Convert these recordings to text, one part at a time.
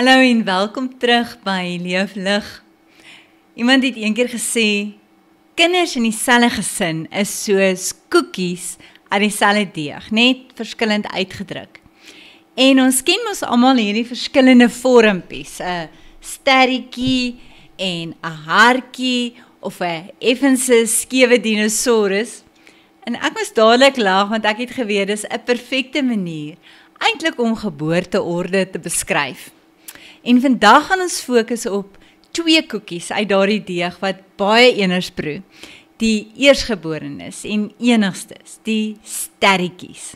Hallo en welkom terug by Leeflig. Iemand het eendag gesê, kinders in dieselfde gesin is soos koekies uit dieselfde deeg, net verskillend uitgedruk. En ons ken mos almal hierdie verskillende vormpies, 'n sterretjie en 'n hartjie of 'n effense skewe dinosaurus. En ek moes dadelik lag want ek het geweet dis 'n perfekte manier eintlik om geboorteorde te beskryf. En vandag gaan ons fokus op 2 koekies uit daardie deeg wat baie eners proe. Die eersgeborenes en enigstes, die sterretjies.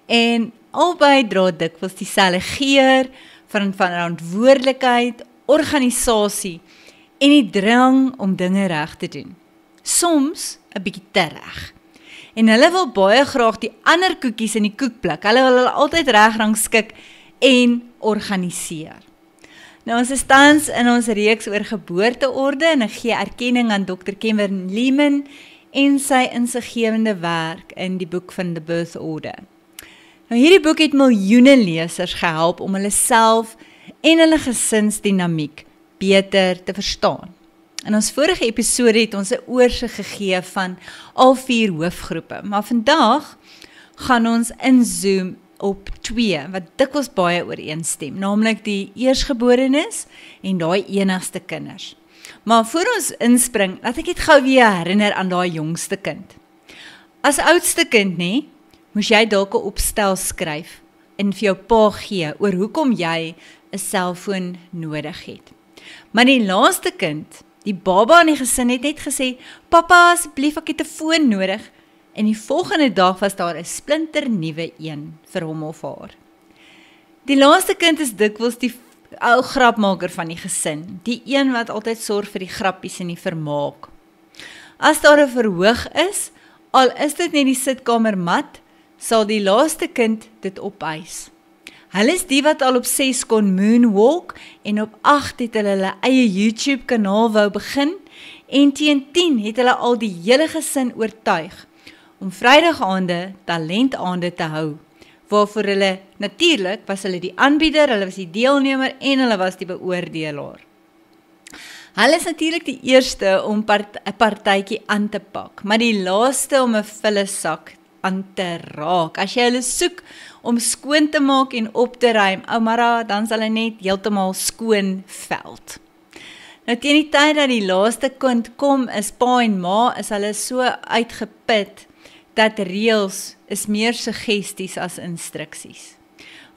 En albei dra dikwels dieselfde geur van verantwoordelikheid, organisasie en die drang om dinge reg te doen. Soms 'n bietjie te reg. En hulle wil baie graag die ander koekies in die koekblik. Hulle wil hulle altyd reg rangskik en organiseer. Nou ons is tans in ons reeks oor geboorteorde en ek gee erkenning aan Dr. Kevin Leman en sy insiggewende werk in die boek van The Birth Order. Nou hierdie boek het miljoene lesers gehelp om hulle self en hulle gesinsdinamiek beter te verstaan. In ons vorige episode het ons 'n oorsig gegee van al 4 hoofgroepe, maar vandag gaan ons inzoom op 2 wat dikwels baie ooreenstem, naamlik die eersgeborenes en daai enigste kinders. Maar voor ons inspring, laat ek net gou weer herinner aan daai jongste kind. As oudste kind moes jy dalk 'n opstel skryf en vir jou pa gee oor hoekom jy 'n selfoon nodig het. Maar die laaste kind, die baba in die gesin het net gesê, "Pappa, asseblief, ek het 'n foon nodig." En die volgende dag was daar 'n splinter nuwe een vir hom of haar. Die laaste kind is dikwels die ou grapmaker van die gesin, die een wat altyd sorg vir die grappies en die vermaak. As daar 'n verhoog is, al is dit net die sitkamermat, sal die laaste kind dit opeis. Hulle is die wat al op 6 kon moonwalk en op 8 het hulle eie YouTube kanaal wou begin en teen 10 het hulle al die hele gesin oortuig om Vrydag-aande talentaande te hou, waarvoor hulle natuurlik was hulle die aanbieder, hulle was die deelnemer en hulle was die beoordelaar. Hulle is natuurlik die eerste om 'n partytjie aan te pak, maar die laaste om 'n vullesak aan te raak. As jy hulle soek om skoon te maak en op te ruim, Oumara, dan sal hulle net heeltemal skoon veld. Nou teen die tyd dat die laaste kind kom, is pa en ma, is hulle so uitgeput, dat reëls is meer suggesties as instruksies.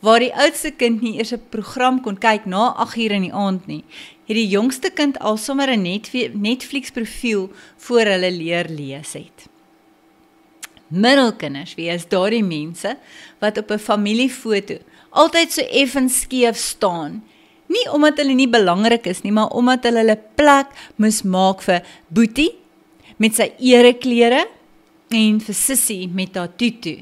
Waar die oudste kind nie eers 'n program kon kyk na 8:00 in die aand nie, het die jongste kind al sommer 'n Netflix profiel voor hulle leer lees het. Middelkinders, wie is daardie mense wat op 'n familiefoto altyd so effens skeef staan, nie omdat hulle nie belangrik is nie, maar omdat hulle plek moes maak vir Boetie met sy ereklere en vir Sissie met haar tutu.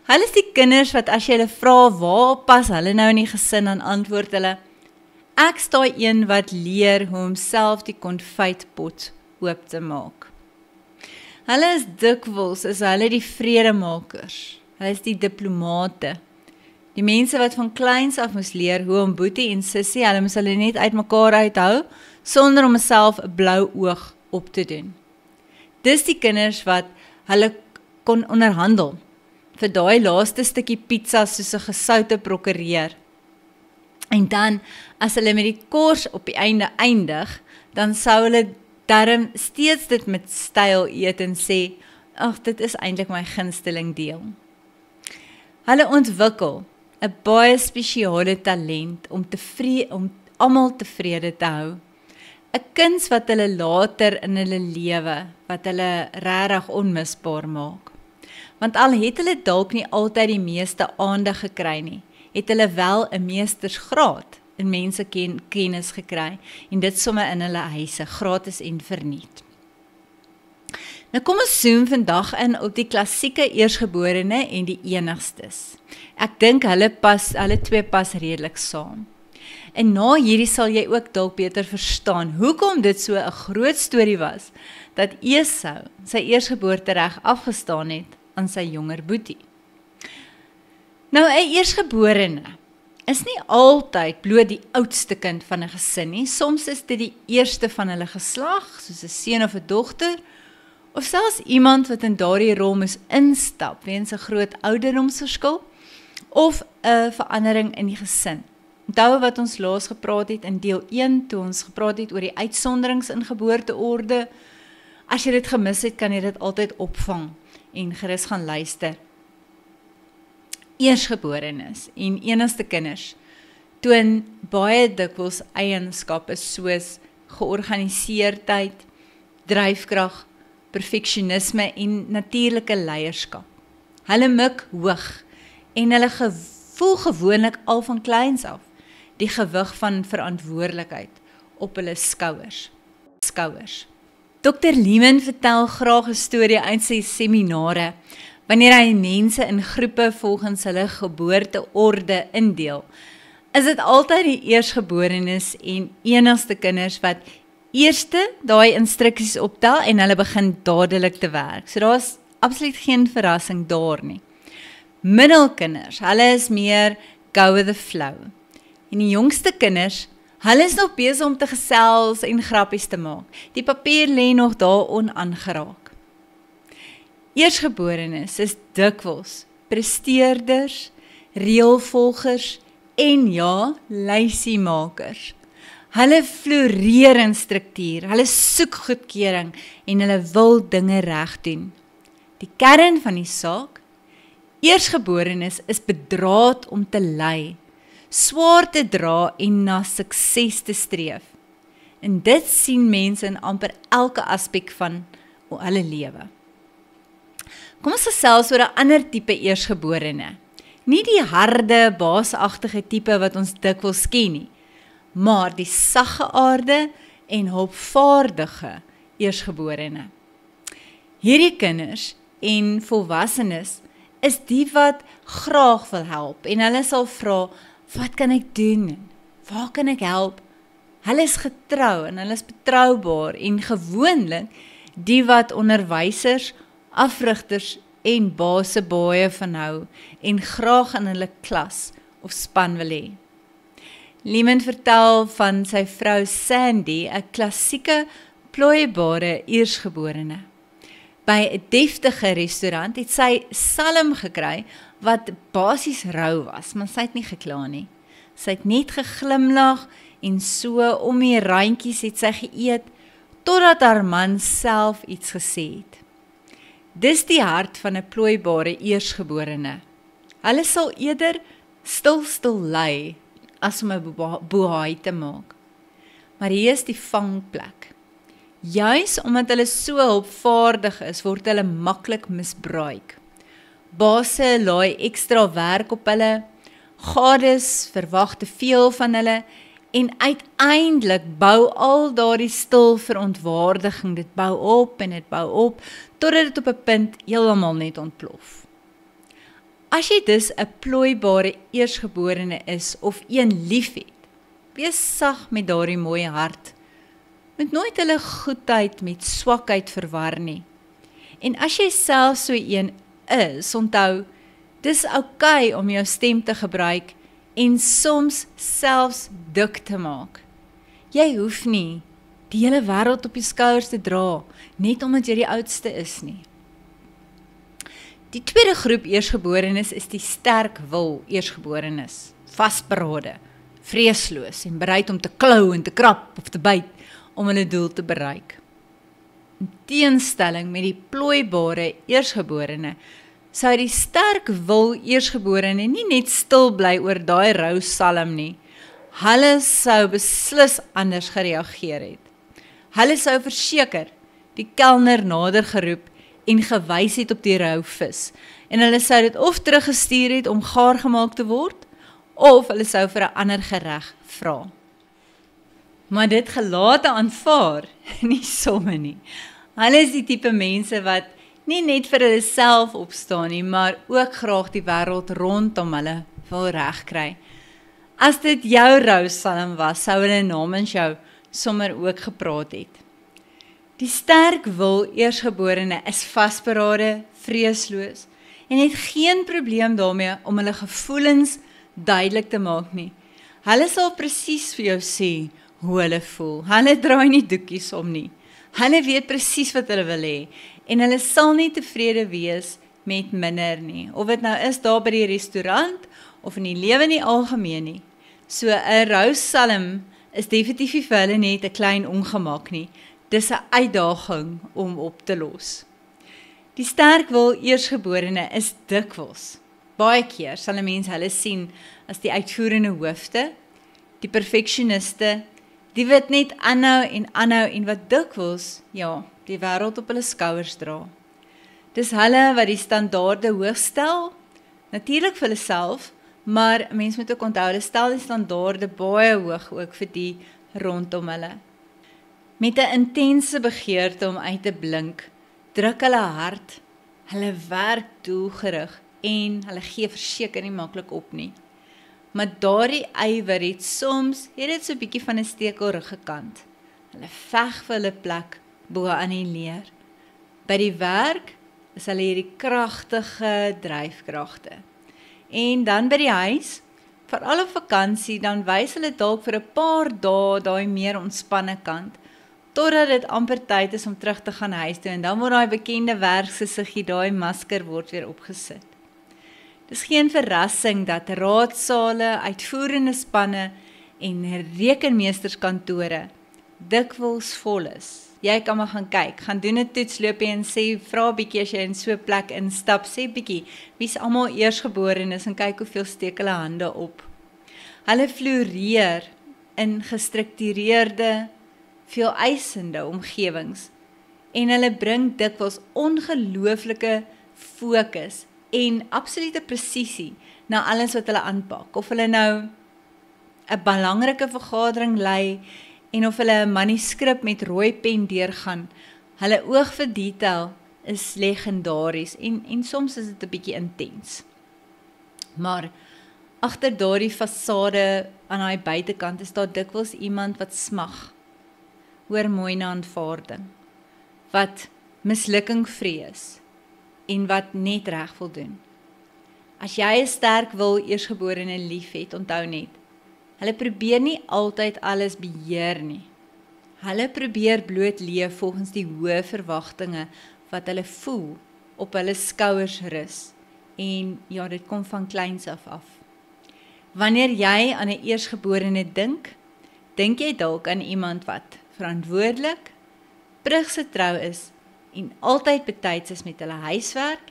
Hulle is die kinders wat as jy hulle vra waar pas hulle nou in die gesin, dan antwoord hulle, ek's daai een wat leer hoe om self die konfytpot oop te maak. Hulle is dikwels, is hulle die vredemakers, hulle is die diplomate, die mense wat van kleins af moes leer hoe om Boetie en Sissie, hulle moes hulle net uit mekaar uithou, sonder om self 'n blou oog op te doen. Dis die kinders wat hulle kon onderhandel, vir daai laaste stukkie pizza soos 'n gesoute prokureer. En dan, as hulle met die kors op die einde eindig, dan sou hulle darm steeds dit met styl eet en sê, ag, dit is eintlik my gunsteling deel. Hulle ontwikkel 'n baie spesiale talent om almal tevrede te hou. 'n Kuns wat hulle later in hulle lewe, wat hulle regtig onmisbaar maak. Want al het hulle dalk nie altyd die meeste aandag gekry nie, het hulle wel 'n meestersgraad in mensekennis gekry, en dit sommer in hulle huise, gratis en verniet. Nou kom ons zoom vandag in op die klassieke eersgeborene en die enigstes. Ek dink hulle 2 pas redelik saam. En na hierdie sal jy ook dalk beter verstaan hoekom dit so 'n groot storie was, dat Esau sy eersgeboortereg afgestaan het aan sy jonger boetie. Nou 'n eersgeborene is nie altyd bloot die oudste kind van 'n gesin nie. Soms is dit die eerste van hulle geslag, soos 'n seun of 'n dogter, of selfs iemand wat in daardie rol moes instap weens 'n groot ouderdomsverskil of 'n verandering in die gesin. Onthou wat ons laas gepraat het in deel 1, toe ons gepraat het oor die uitsonderings in geboorteorde. As jy dit gemis het, kan jy dit altyd opvang en gerus gaan luister. Eersgeborenes en enigste kinders toon baie dikwels eienskappe soos georganiseerdheid, dryfkrag, perfeksionisme en natuurlike leierskap. Hulle mik hoog en hulle voel gewoonlik al van kleins af die gewig van verantwoordelikheid op hulle skouers. Dr. Lehman vertel graag 'n storie uit sy seminare wanneer hy mense in groepe volgens hulle geboorteorde indeel. Is dit altyd die eersgeborenes en enigste kinders wat eerste daai instruksies optel en hulle begin dadelik te werk. So daar is absoluut geen verrassing daar nie. Middelkinders, hulle is meer go with the flow. En die jongste kinders, hulle is nog besig om te gesels en grappies te maak. Die papier lê nog daar onaangeraak. Eersgeborenes is dikwels presteerders, reëlvolgers en ja, lynsiemakers. Hulle floreer in struktuur, hulle soek goedkeuring en hulle wil dinge reg doen. Die kern van die saak, eersgeborenes is bedraad om te lei, swaar te dra en na sukses te streef. En dit sien mense in amper elke aspek van hulle lewe. Kom ons gesels oor 'n ander tipe eersgeborene. Nie die harde, baasagtige tipe wat ons dikwels ken nie, maar die saggeaarde en hulpvaardige eersgeborene. Hierdie kinders en volwassenes is die wat graag wil help en hulle sal vra, wat kan ek doen? Waar kan ek help? Hulle is getrou en hulle is betroubaar en gewoonlik die wat onderwysers, afrigters en baase baie van hou en graag in hulle klas of span wil hê. Lehman vertel van sy vrou Sandy, 'n klassieke plooibare eersgeborene. By 'n deftige restaurant het sy salm gekry wat basies rou was, maar sy het nie gekla nie. Sy het net geglimlag en so om die randjies het sy geëet, totdat haar man self iets gesê het. Dis die hart van 'n plooibare eersgeborene. Hulle sal eerder stil lei as om 'n bohaai te maak. Maar hier is die vangplek. Juis omdat hulle so hulpvaardig is, word hulle maklik misbruik. Baase laai ekstra werk op hulle, gades verwag te veel van hulle en uiteindelik bou al daardie stil verontwaardiging, dit bou op en dit bou op, totdat dit op 'n punt heeltemal net ontplof. As jy dus 'n plooibare eersgeborene is of een liefhet, wees sag met daardie mooi hart. Moet nooit hulle goedheid met swakheid verwar nie. En as jy self so een is, onthou, dis oukei om jou stem te gebruik en soms selfs dik te maak. Jy hoef nie die hele wêreld op jou skouers te dra, net omdat jy die oudste is nie. Die tweede groep eersgeborenes is die sterk wil eersgeborenes, vasberade, vreesloos en bereid om te klou en te krap of te byt om hulle doel te bereik. In teenstelling met die plooibare eersgeborene, sou die sterk wil eersgeborene nie net stil bly oor daai rou salm nie. Hulle sou beslis anders gereageer het. Hulle sou verseker die kelner nader geroep en gewys het op die rou vis. En hulle sou dit of teruggestuur het om gaar gemaak te word, of hulle sou vir 'n ander gereg vra. Maar dit gelate aanvaar, nie somme nie. Hulle is die tipe mense wat nie net vir hulle self opstaan nie, maar ook graag die wêreld rondom hulle wil regkry. As dit jou rou salm was, sou hulle namens jou sommer ook gepraat het. Die sterk wil eersgeborene is vasberade, vreesloos en het geen probleem daarmee om hulle gevoelens duidelik te maak nie. Hulle sal presies vir jou sê hoe hulle voel. Hulle draai nie doekies om nie. Hulle weet presies wat hulle wil hê en hulle sal nie tevrede wees met minder nie. Of dit nou is daar by die restaurant of in die lewe in die algemeen nie. So 'n rousalm is definitief nie vir hulle net 'n klein ongemak nie. Dis 'n uitdaging om op te los. Die sterkwil eersgeborene is dikwels. Baie keer sal 'n mens hulle sien as die uitvoerende hoofde, die perfeksioniste, die wat net aanhou en wat dikwels, die wêreld op hulle skouers dra. Dis hulle wat die standaarde hoog stel, natuurlik vir hulle self, maar 'n mens moet ook onthou, hulle stel die standaarde baie hoog ook vir die rondom hulle. Met 'n intense begeerte om uit te blink, druk hulle hard, hulle werk doelgerig en hulle gee verseker nie maklik op nie. Maar daardie ywer het soms, dit so 'n bietjie van 'n stekelrige kant. Hulle veg vir hulle plek bo aan die leer. By die werk is hulle hierdie kragtige dryfkragte. En dan by die huis, veral op vakansie, dan wys hulle dalk vir 'n paar dae daai meer ontspanne kant, totdat dit amper tyd is om terug te gaan huis toe en dan word daai bekende werkgesiggie, daai masker word weer opgesit. Dis geen verrassing dat raadsale, uitvoerende spanne en rekenmeesterskantore dikwels vol is. Jy kan maar gaan kyk, gaan doen 'n toetsloopie en sê, vra 'n bietjie as jy in so 'n plek instap, sê bietjie, wie's almal eersgeborenes en kyk hoeveel steek hulle hande op. Hulle floreer in gestruktureerde, veel eisende omgewings en hulle bring dikwels ongelooflike fokus en absolute presisie na alles wat hulle aanpak. Of hulle nou 'n belangrike vergadering lei en of hulle 'n manuskrip met rooi pen deurgaan, hulle oog vir detail is legendaries en soms is dit 'n bietjie intens. Maar agter daardie fasade aan daai buitekant is daar dikwels iemand wat smag oor mooi na aanvaarding, wat mislukking vrees en wat net reg wil doen. As jy 'n sterk wil eersgeborene liefhet, onthou net, hulle probeer nie altyd alles beheer nie. Hulle probeer bloot leef volgens die hoë verwagtinge wat hulle voel op hulle skouers rus. En dit kom van kleins af. Wanneer jy aan 'n eersgeborene dink jy dalk aan iemand wat verantwoordelik, pliggetrou is en altyd betyds is met hulle huiswerk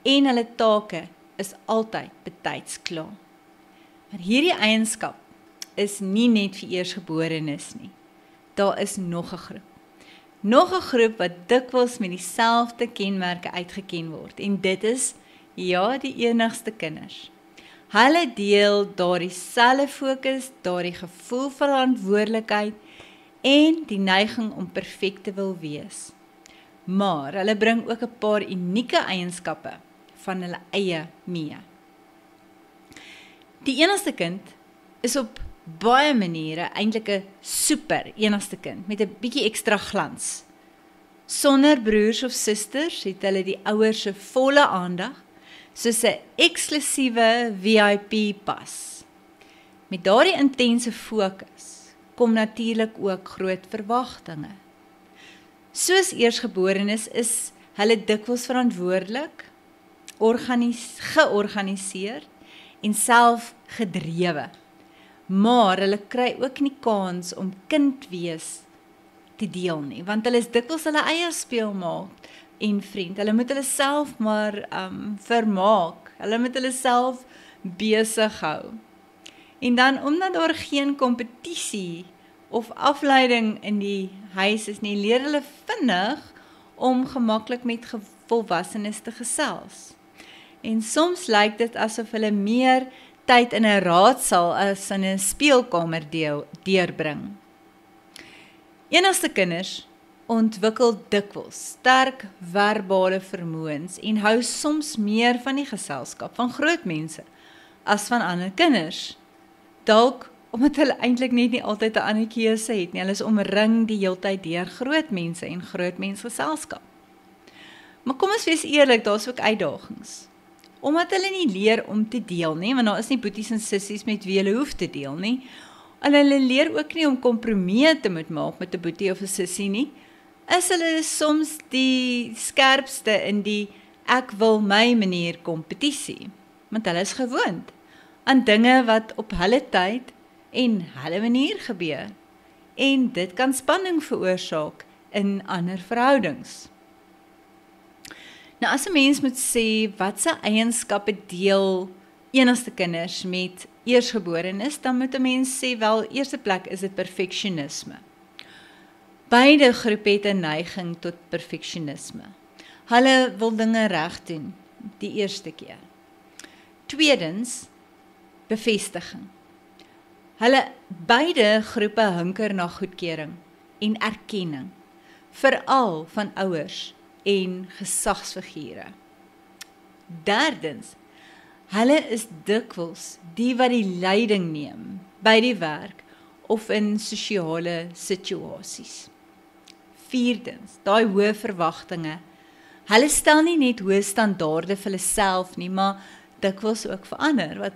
en hulle take is altyd betyds klaar. Maar hierdie eienskap is nie net vir eersgeborenes nie. Daar is nog 'n groep. Nog 'n groep wat dikwels met dieselfde kenmerke uitgeken word en dit is, die enigste kinders. Hulle deel daardie selfde fokus, daardie gevoel van verantwoordelikheid en die neiging om perfek te wil wees. Maar hulle bring ook 'n paar unieke eienskappe van hulle eie mee. Die enigste kind is op baie maniere eintlik 'n super enigste kind met 'n bietjie ekstra glans. Sonder broers of susters het hulle die ouers se volle aandag, soos 'n eksklusiewe VIP pas. Met daardie intense fokus kom natuurlik ook groot verwagtinge. Soos eersgeborenes is hulle dikwels verantwoordelik, georganiseer en selfgedrewe. Maar hulle kry ook nie kans om kind wees te deel nie, want hulle is dikwels hulle eie speelmaat en vriend. Hulle moet hulle self maar vermaak. Hulle moet hulle self besig hou. En dan omdat daar geen kompetisie of afleiding in die huis is nie, leer hulle vinnig om gemaklik met volwassenes te gesels. En soms lyk dit asof hulle meer tyd in 'n raadsaal as in 'n speelkamer deurbring. Enigste kinders ontwikkel dikwels sterk verbale vermoëns en hou soms meer van die geselskap van groot mense as van ander kinders. Dalk omdat hulle eintlik net nie altyd 'n ander keuse het nie. Hulle is omring die heeltyd deur groot mense en groot mensgeselskap. Maar kom ons wees eerlik, daar's ook uitdagings. omdat hulle nie leer om te deel nie, want daar is nie boeties en sissies met wie hulle hoef te deel nie. En hulle leer ook nie om kompromie te moet maak met 'n boetie of 'n sissie nie. Is hulle soms die skerpste in die ek wil my manier kompetisie, want hulle is gewoond aan dinge wat op hulle tyd en hulle manier gebeur. En dit kan spanning veroorsaak in ander verhoudings. Nou as 'n mens moet sê wat se eienskappe deel enigste kinders met eersgeborenes, dan moet 'n mens sê wel, eerste plek is dit perfeksionisme. Beide groepe het 'n neiging tot perfeksionisme. Hulle wil dinge reg doen die eerste keer. Tweedens, bevestiging. Beide groepe hunker na goedkeuring en erkenning, veral van ouers en gesagsfigure. Derdens, hulle is dikwels die wat die leiding neem by die werk of in sosiale situasies. Vierdens, daai hoë verwagtinge. Hulle stel nie net hoë standaarde vir hulle self nie, maar dikwels ook vir ander, wat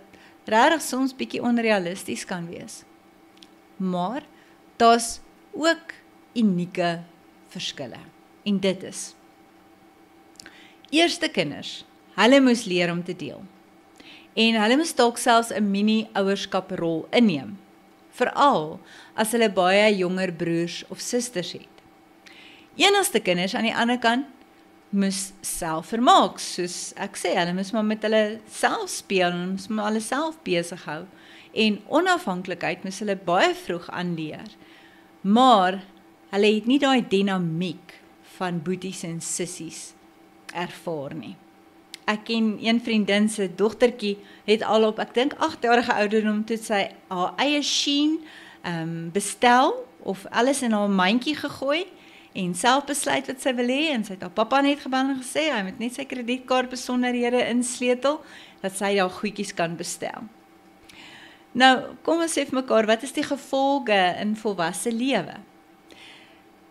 regtig soms bietjie onrealisties kan wees. Maar daar's ook unieke verskille. En dit is: eerste kinders, hulle moes leer om te deel. En hulle moes dalk selfs 'n mini-ouerskaprol inneem, veral as hulle baie jonger broers of susters het. Enigste kinders aan die ander kant moes self vermaak, soos ek sê, hulle moes maar met hulle self speel en moes maar hulle self besig hou. En onafhanklikheid moes hulle baie vroeg aanleer. Maar hulle het nie daai dinamiek van boeties en sissies ervaar nie. Ek ken een vriendin se dogtertjie het al op, ek dink 8-jarige ouderdom toe sy haar eie Shein bestel of alles in haar mandjie gegooi en self besluit wat sy wil hê, en sy het haar pappa net gebel en gesê hy moet net sy kredietkaart besonderhede insleutel dat sy daar goedjies kan bestel. Nou, kom ons sê vir mekaar, wat is die gevolge in volwasse lewe?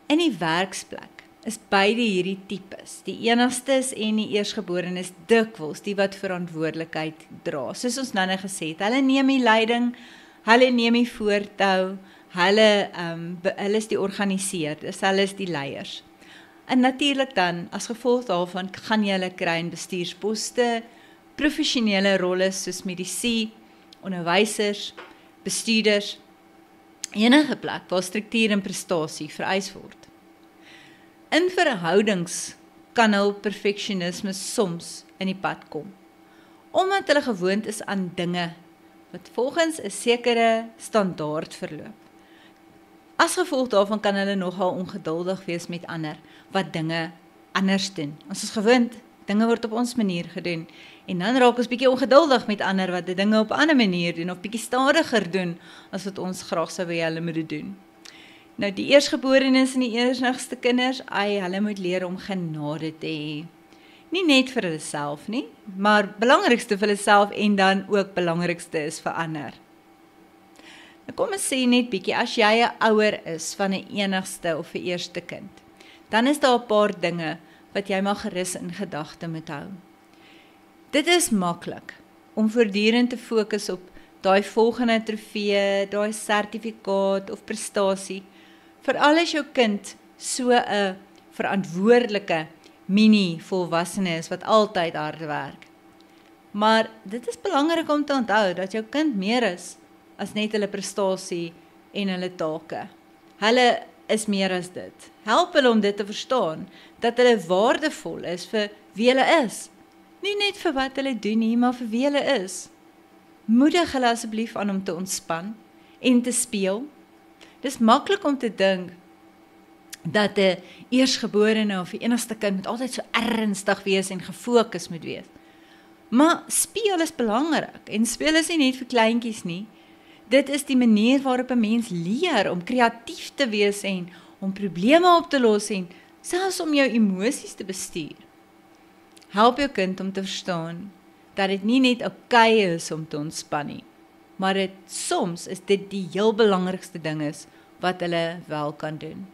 In die werksplek is beide hierdie tipes, die enigstes en die eersgeborenes, dikwels die wat verantwoordelikheid dra. Soos ons nou gesê het, hulle neem die leiding, hulle neem die voortou, hulle is die organiseerders, hulle is die leiers. En natuurlik dan, as gevolg daarvan, gaan julle kry in bestuursposte, professionele rolle soos medici, onderwysers, bestuurders, enige plek waar struktuur en prestasie vereis word. In verhoudings kan hul perfeksionisme soms in die pad kom, omdat hulle gewoond is aan dinge wat volgens 'n sekere standaard verloop. As gevolg daarvan kan hulle nogal ongeduldig wees met ander wat dinge anders doen. Ons is gewoond, dinge word op ons manier gedoen, en dan raak ons bietjie ongeduldig met ander wat die dinge op 'n ander manier doen, of bietjie stadiger doen, as wat ons graag sou wil hulle moet doen. Nou die eersgeborenes en die enigste kinders, hulle moet leer om genade te hê. Nie net vir hulle self nie, maar belangrikste vir hulle self en dan ook belangrikste is vir ander. Nou kom ons sê net bietjie, as jy 'n ouer is van 'n enigste of 'n eerste kind, dan is daar 'n paar dinge wat jy maar gerus in gedagte moet hou. Dit is maklik om voortdurend te fokus op daai volgende trofee, daai sertifikaat of prestasie, veral as jou kind so 'n verantwoordelike mini-volwassene is wat altyd hard werk. Maar dit is belangrik om te onthou dat jou kind meer is as net hulle prestasie en hulle take. Hulle is meer as dit. Help hulle om dit te verstaan, dat hulle waardevol is vir wie hulle is. Nie net vir wat hulle doen nie, maar vir wie hulle is. Moedig hulle asseblief aan om te ontspan en te speel. Dis maklik om te dink dat 'n eersgeborene of 'n enigste kind moet altyd so ernstig wees en gefokus moet wees. Maar speel is belangrik, en speel is nie net vir kleintjies nie. Dit is die manier waarop 'n mens leer om kreatief te wees en om probleme op te los en selfs om jou emosies te bestuur. Help jou kind om te verstaan dat dit nie net oukei is om te ontspan nie, maar soms is dit die heel belangrikste ding is wat hulle wel kan doen.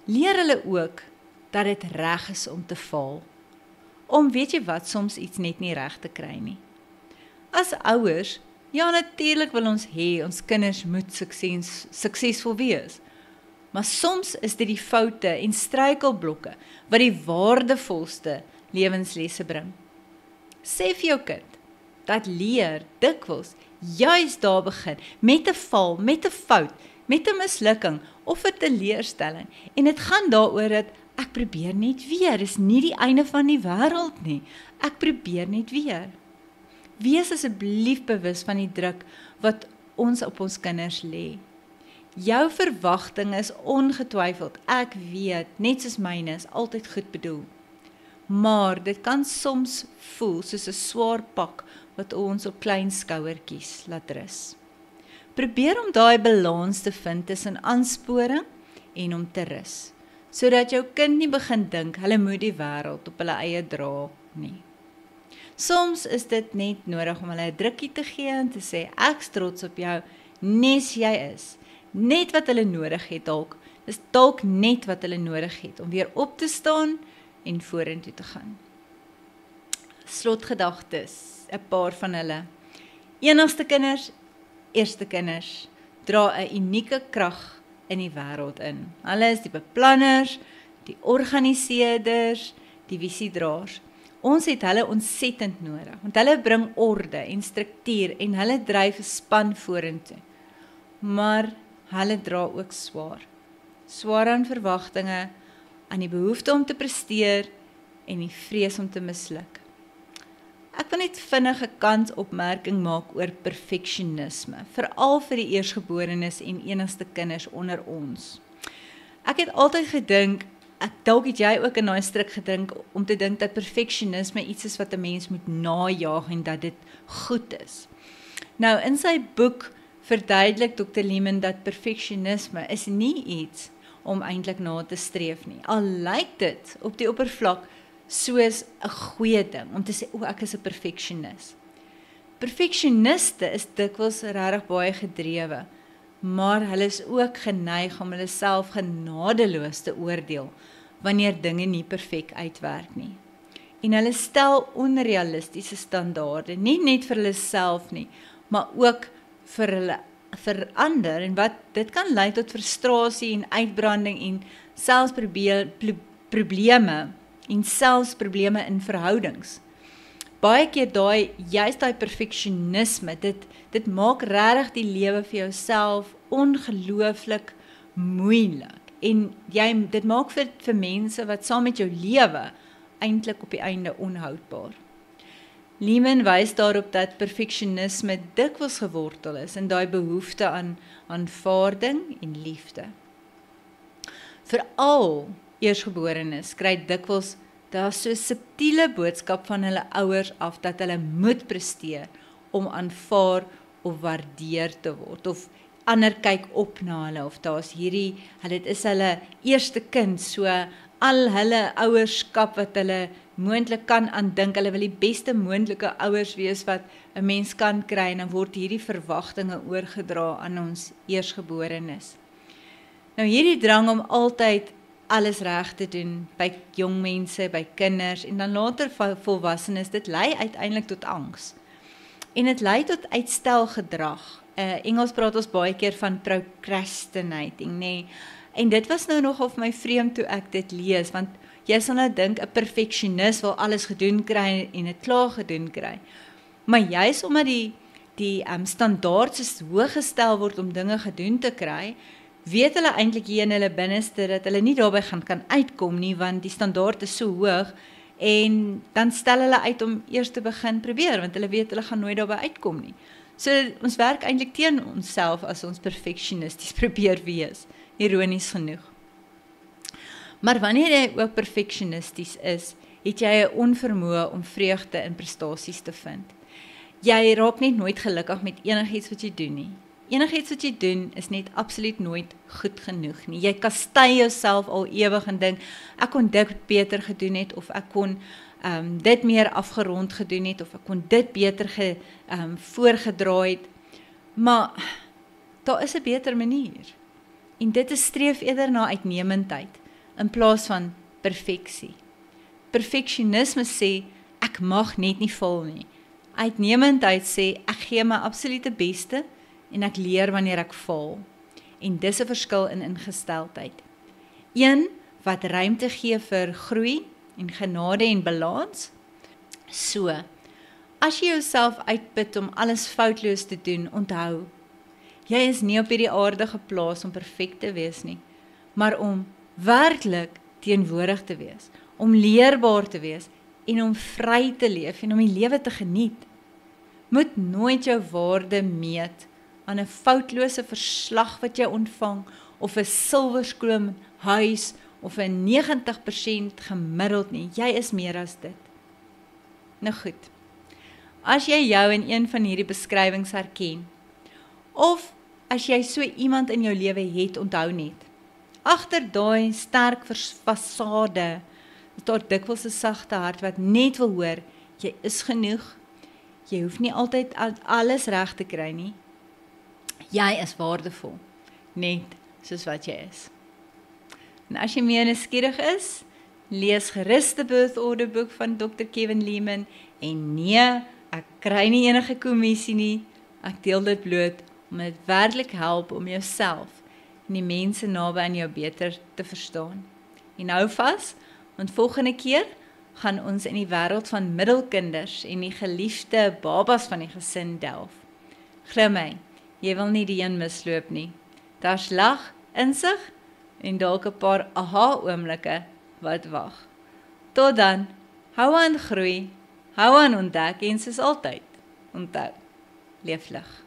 Leer hulle ook dat dit reg is om te faal, om weet jy wat, soms iets net nie reg te kry nie. As ouers, ja natuurlik wil ons hê, ons kinders moet suksesvol wees. Maar soms is dit die foute en struikelblokke wat die waardevolste lewenslesse bring. Sê vir jou kind, dat leer dikwels juis daar begin, met 'n val, met 'n fout, met 'n mislukking, of 'n teleurstelling. En dit gaan daaroor dat ek probeer net weer, dis nie die einde van die wêreld nie. Ek probeer net weer. Wees asseblief bewus van die druk wat ons op ons kinders lê. Jou verwagting is ongetwyfeld, ek weet, net soos myne is altyd goed bedoel. Maar dit kan soms voel soos 'n swaar pak wat ons op klein skouertjies laat rus. Probeer om daai balans te vind tussen aansporing en om te rus, sodat jou kind nie begin dink hulle moet die wêreld op hulle eie dra nie. Soms is dit net nodig om hulle 'n drukkie te gee en te sê ek's trots op jou, nes jy is. Net wat hulle nodig het dalk, dis dalk net wat hulle nodig het om weer op te staan en vorentoe te gaan. Slotgedagtes, 'n paar van hulle. Enigste kinders, eerste kinders, dra 'n unieke krag in die wêreld in. Hulle is die beplanners, die organiseerders, die visiedraers. Ons het hulle ontsettend nodig, want hulle bring orde en struktuur en hulle dryf 'n span vorentoe. Maar hulle dra ook swaar. Swaar aan verwagtinge, aan die behoefte om te presteer en die vrees om te misluk. Ek wil net vinnig 'n kantopmerking maak oor perfeksionisme, veral vir die eersgeborenes en enigste kinders onder ons. Ek het altyd gedink, dalk het jy ook in daai struik gedink, om te dink dat perfeksionisme iets is wat 'n mens moet najaag en dat dit goed is. Nou, in sy boek verduidelik Dr. Lehman dat perfeksionisme is nie iets om eintlik na te streef nie. Al lyk dit op die oppervlak soos 'n goeie ding, om te sê, ek is 'n perfeksionis. Perfeksioniste is dikwels regtig baie gedrewe, maar hulle is ook geneig om hulle self genadeloos te oordeel, wanneer dinge nie perfek uitwerk nie. En hulle stel onrealistiese standaarde, nie net vir hulle self nie, maar ook vir ander, en wat dit kan lei tot frustrasie en uitbranding en selfs probleme in verhoudings. Baie keer juist daai perfeksionisme, dit maak regtig die lewe vir jouself ongelooflik moeilik. En dit maak vir mense wat saam met jou lewe eintlik op die einde onhoudbaar. Lehman wys daarop dat perfeksionisme dikwels gewortel is in daai behoefte aan aanvaarding en liefde. Veral eersgeborenes kry dikwels daar so 'n subtiele boodskap van hulle ouers af dat hulle moet presteer om aanvaar of waardeer te word, of ander kyk op na hulle, of daar's dit is hulle eerste kind, so al hulle ouerskap wat hulle moontlik kan aandink, hulle wil die beste moontlike ouers wees wat 'n mens kan kry, en dan word hierdie verwagtinge oorgedra aan ons eersgeborenes. Nou hierdie drang om altyd alles reg te doen by jong mense, by kinders en dan later volwassenes, dit lei uiteindelik tot angs. En dit lei tot uitstelgedrag. Engels praat ons baie keer van procrastinating, nee. En dit was nou nogal vir my vreemd toe ek dit lees, want jy sal nou dink 'n perfeksionis wil alles gedoen kry en dit klaar gedoen kry. Maar juis omdat die standaard so hoog gestel word om dinge gedoen te kry, weet hulle eintlik hier in hulle binneste dat hulle nie daarby kan uitkom nie, want die standaard is so hoog, en dan stel hulle uit om eers te begin probeer, want hulle weet hulle gaan nooit daarby uitkom nie. So ons werk eintlik teen onsself as ons perfeksionisties probeer wees, ironies genoeg. Maar wanneer jy ook perfeksionisties is, het jy 'n onvermoë om vreugde in prestasies te vind. Jy raak net nooit gelukkig met enigiets wat jy doen nie. Enigiets wat jy doen is net absoluut nooit goed genoeg nie. Jy kastei jouself al ewig en dink, ek kon dit beter gedoen het, of ek kon dit meer afgerond gedoen het, of ek kon dit beter voorgedra het. Maar daar is 'n beter manier. En dit is streef eerder na uitnemendheid in plaas van perfeksie. Perfeksionisme sê, ek mag net nie val nie. Uitnemendheid sê, ek gee my absolute beste en ek leer wanneer ek val. En dis 'n verskil in ingesteldheid. Een wat ruimte gee vir groei en genade en balans. So, as jy jouself uitput om alles foutloos te doen, onthou, jy is nie op hierdie aarde geplaas om perfek te wees nie, maar om werklik teenwoordig te wees, om leerbaar te wees en om vry te leef en om die lewe te geniet. Moet nooit jou waarde meet aan 'n foutlose verslag wat jy ontvang of 'n silwerskroon huis of 'n 90% gemiddeld nie. Jy is meer as dit. Nou goed. As jy jou in een van hierdie beskrywings herken, of as jy so iemand in jou lewe het, onthou net, agter daai sterk fasade is daar dikwels 'n sagte hart wat net wil hoor, jy is genoeg, jy hoef nie altyd alles reg te kry nie, jy is waardevol, net soos wat jy is. En as jy meer nuuskierig is, lees gerus die Birth Order boek van Dr. Kevin Leman, en nee, ek kry nie enige kommissie nie, ek deel dit bloot, om dit werklik help om jouself en die mense naby aan jou beter te verstaan. En hou vas, want volgende keer gaan ons in die wêreld van middelkinders en die geliefde babas van die gesin delf. Glo my, jy wil nie die een misloop nie. Daar's lag, insig en dalk 'n paar aha-oomblikke wat wag. Tot dan, hou aan groei, hou aan ontdek en soos altyd, onthou, leef lig.